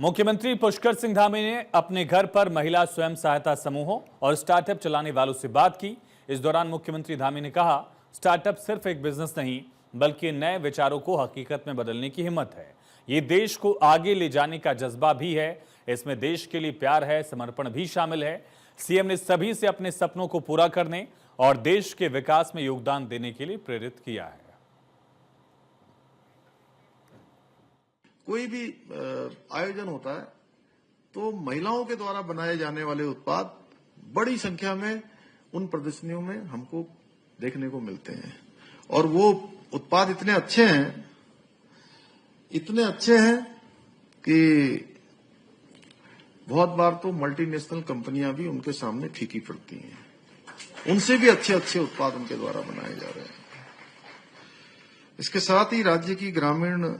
मुख्यमंत्री पुष्कर सिंह धामी ने अपने घर पर महिला स्वयं सहायता समूहों और स्टार्टअप चलाने वालों से बात की। इस दौरान मुख्यमंत्री धामी ने कहा, स्टार्टअप सिर्फ एक बिजनेस नहीं बल्कि नए विचारों को हकीकत में बदलने की हिम्मत है। ये देश को आगे ले जाने का जज्बा भी है। इसमें देश के लिए प्यार है, समर्पण भी शामिल है। सीएम ने सभी से अपने सपनों को पूरा करने और देश के विकास में योगदान देने के लिए प्रेरित किया है। कोई भी आयोजन होता है तो महिलाओं के द्वारा बनाए जाने वाले उत्पाद बड़ी संख्या में उन प्रदर्शनियों में हमको देखने को मिलते हैं और वो उत्पाद इतने अच्छे हैं कि बहुत बार तो मल्टीनेशनल कंपनियां भी उनके सामने फीकी पड़ती हैं। उनसे भी अच्छे उत्पाद उनके द्वारा बनाए जा रहे हैं। इसके साथ ही राज्य की ग्रामीण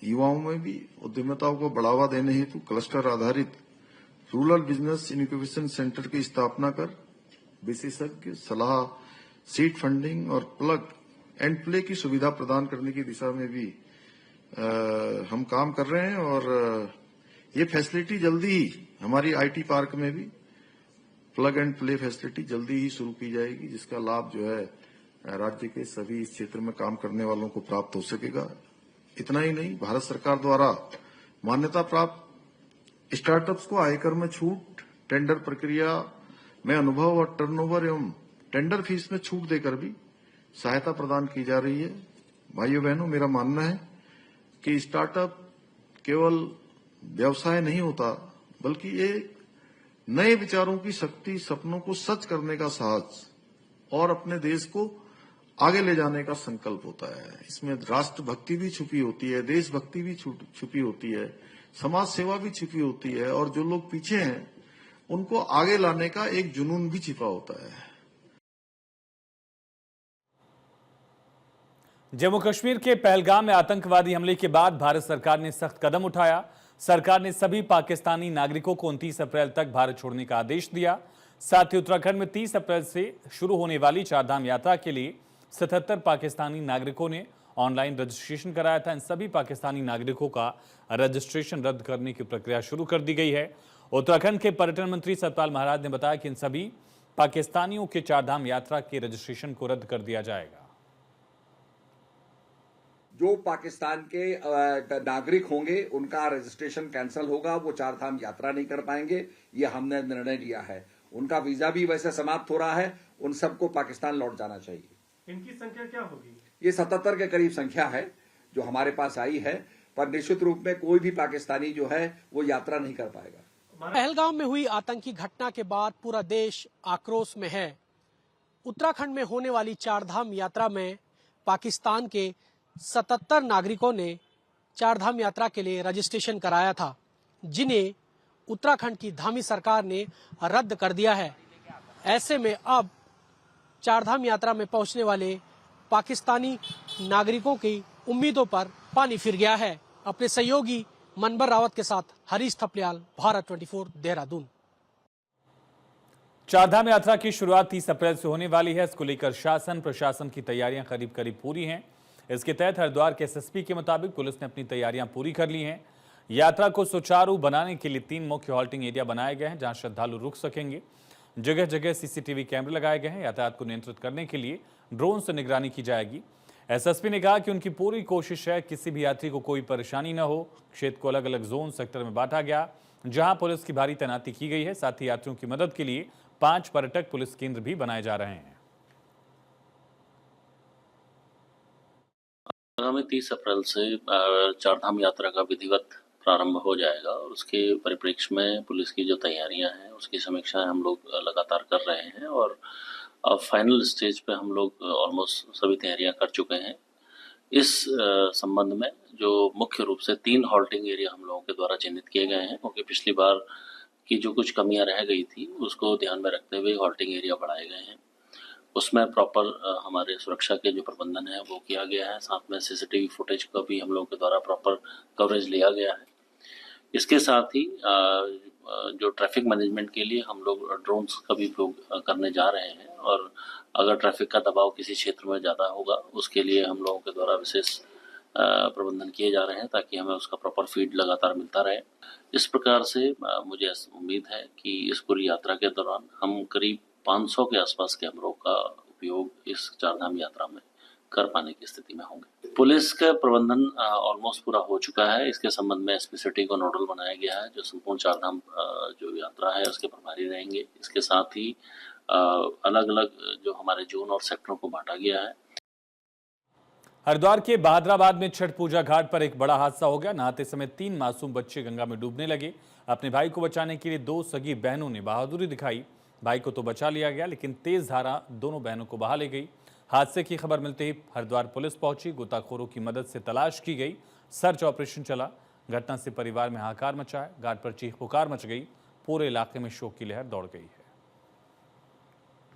युवाओं में भी उद्यमिताओं को बढ़ावा देने हेतु क्लस्टर आधारित रूरल बिजनेस इनक्यूबेशन सेंटर की स्थापना कर विशेषज्ञ सलाह, सीड फंडिंग और प्लग एंड प्ले की सुविधा प्रदान करने की दिशा में भी हम काम कर रहे हैं और ये फैसिलिटी जल्दी ही हमारी आईटी पार्क में भी प्लग एंड प्ले फैसिलिटी जल्दी ही शुरू की जाएगी, जिसका लाभ जो है राज्य के सभी इस क्षेत्र में काम करने वालों को प्राप्त हो सकेगा। इतना ही नहीं, भारत सरकार द्वारा मान्यता प्राप्त स्टार्टअप्स को आयकर में छूट, टेंडर प्रक्रिया में अनुभव और टर्नओवर एवं टेंडर फीस में छूट देकर भी सहायता प्रदान की जा रही है। भाइयों बहनों, मेरा मानना है कि स्टार्टअप केवल व्यवसाय नहीं होता बल्कि एक नए विचारों की शक्ति, सपनों को सच करने का साहस और अपने देश को आगे ले जाने का संकल्प होता है। इसमें राष्ट्रभक्ति भी छुपी होती है, देशभक्ति भी छुपी होती है, समाज सेवा भी छुपी होती है और जो लोग पीछे हैं उनको आगे लाने का एक जुनून भी छिपा होता है। जम्मू कश्मीर के पहलगाम में आतंकवादी हमले के बाद भारत सरकार ने सख्त कदम उठाया। सरकार ने सभी पाकिस्तानी नागरिकों को 29 अप्रैल तक भारत छोड़ने का आदेश दिया। साथ ही उत्तराखंड में 30 अप्रैल से शुरू होने वाली चारधाम यात्रा के लिए 77 पाकिस्तानी नागरिकों ने ऑनलाइन रजिस्ट्रेशन कराया था। इन सभी पाकिस्तानी नागरिकों का रजिस्ट्रेशन रद्द करने की प्रक्रिया शुरू कर दी गई है। उत्तराखंड के पर्यटन मंत्री सतपाल महाराज ने बताया कि इन सभी पाकिस्तानियों के चारधाम यात्रा के रजिस्ट्रेशन को रद्द कर दिया जाएगा। जो पाकिस्तान के नागरिक होंगे उनका रजिस्ट्रेशन कैंसिल होगा, वो चारधाम यात्रा नहीं कर पाएंगे। ये हमने निर्णय लिया है। उनका वीजा भी वैसे समाप्त हो रहा है, उन सबको पाकिस्तान लौट जाना चाहिए। इनकी संख्या क्या होगी? ये 77 के करीब संख्या है जो हमारे पास आई है, पर निश्चित रूप में कोई भी पाकिस्तानी जो है वो यात्रा नहीं कर पाएगा। पहलगाम में हुई आतंकी घटना के बाद पूरा देश आक्रोश में है। उत्तराखंड में होने वाली चारधाम यात्रा में पाकिस्तान के 77 नागरिकों ने चारधाम यात्रा के लिए रजिस्ट्रेशन कराया था, जिन्हें उत्तराखंड की धामी सरकार ने रद्द कर दिया है। ऐसे में अब चारधाम यात्रा में पहुंचने वाले पाकिस्तानी नागरिकों की उम्मीदों पर पानी फिर गया है। अपने सहयोगी मनबर रावत के साथ हरीश थपलियाल, भारत 24, देहरादून। चारधाम यात्रा की शुरुआत 30 अप्रैल से होने वाली है। इसको लेकर शासन प्रशासन की तैयारियां करीब पूरी हैं। इसके तहत हरिद्वार के एसएसपी के मुताबिक पुलिस ने अपनी तैयारियां पूरी कर ली हैं। यात्रा को सुचारू बनाने के लिए 3 मुख्य हॉल्टिंग एरिया बनाए गए हैं, जहां श्रद्धालु रुक सकेंगे। जगह जगह सीसीटीवी कैमरे लगाए गए हैं। यातायात को नियंत्रित करने के लिए ड्रोन से निगरानी की जाएगी। एसएसपी ने कहा कि उनकी पूरी कोशिश है किसी भी यात्री को कोई परेशानी न हो। क्षेत्र को अलग अलग जोन सेक्टर में बांटा गया, जहां पुलिस की भारी तैनाती की गई है। साथ ही यात्रियों की मदद के लिए 5 पर्यटक पुलिस केंद्र भी बनाए जा रहे हैं। आगामी 30 अप्रैल से चारधाम यात्रा का विधिवत प्रारंभ हो जाएगा और उसके परिप्रेक्ष्य में पुलिस की जो तैयारियां हैं उसकी समीक्षा हम लोग लगातार कर रहे हैं और अब फाइनल स्टेज पे हम लोग ऑलमोस्ट सभी तैयारियां कर चुके हैं। इस संबंध में जो मुख्य रूप से 3 हॉल्टिंग एरिया हम लोगों के द्वारा चिन्हित किए गए हैं, क्योंकि पिछली बार की जो कुछ कमियां रह गई थी उसको ध्यान में रखते हुए हॉल्टिंग एरिया बढ़ाए गए हैं। उसमें प्रॉपर हमारे सुरक्षा के जो प्रबंधन है वो किया गया है। साथ में सीसीटीवी फुटेज का भी हम लोगों के द्वारा प्रॉपर कवरेज लिया गया है। इसके साथ ही जो ट्रैफिक मैनेजमेंट के लिए हम लोग ड्रोन्स का भी उपयोग करने जा रहे हैं और अगर ट्रैफिक का दबाव किसी क्षेत्र में ज़्यादा होगा उसके लिए हम लोगों के द्वारा विशेष प्रबंधन किए जा रहे हैं ताकि हमें उसका प्रॉपर फीड लगातार मिलता रहे। इस प्रकार से मुझे उम्मीद है कि इस पूरी यात्रा के दौरान हम करीब 500 के आसपास कैमरों का उपयोग इस चारधाम यात्रा में कर पाने की स्थिति में होंगे। पुलिस का प्रबंधन ऑलमोस्ट पूरा हो चुका है। इसके संबंध में एसपी सिटी को नोडल बनाया गया है, जो संपूर्ण चारधाम जो यात्रा है उसके प्रभारी रहेंगे। इसके साथ ही अलग अलग जो हमारे जोन और सेक्टरों को बांटा गया है। हरिद्वार के बहादुराबाद में छठ पूजा घाट पर एक बड़ा हादसा हो गया। नहाते समय 3 मासूम बच्चे गंगा में डूबने लगे। अपने भाई को बचाने के लिए 2 सगी बहनों ने बहादुरी दिखाई। भाई को तो बचा लिया गया, लेकिन तेज धारा दोनों बहनों को बहा ले गई। हादसे की खबर मिलते ही हरिद्वार पुलिस पहुंची। गोताखोरों की मदद से तलाश की गई। सर्च ऑपरेशन चला। घटना से परिवार में हाहाकार मचा है। घाट पर चीख पुकार मच गई। पूरे इलाके में शोक की लहर दौड़ गई है।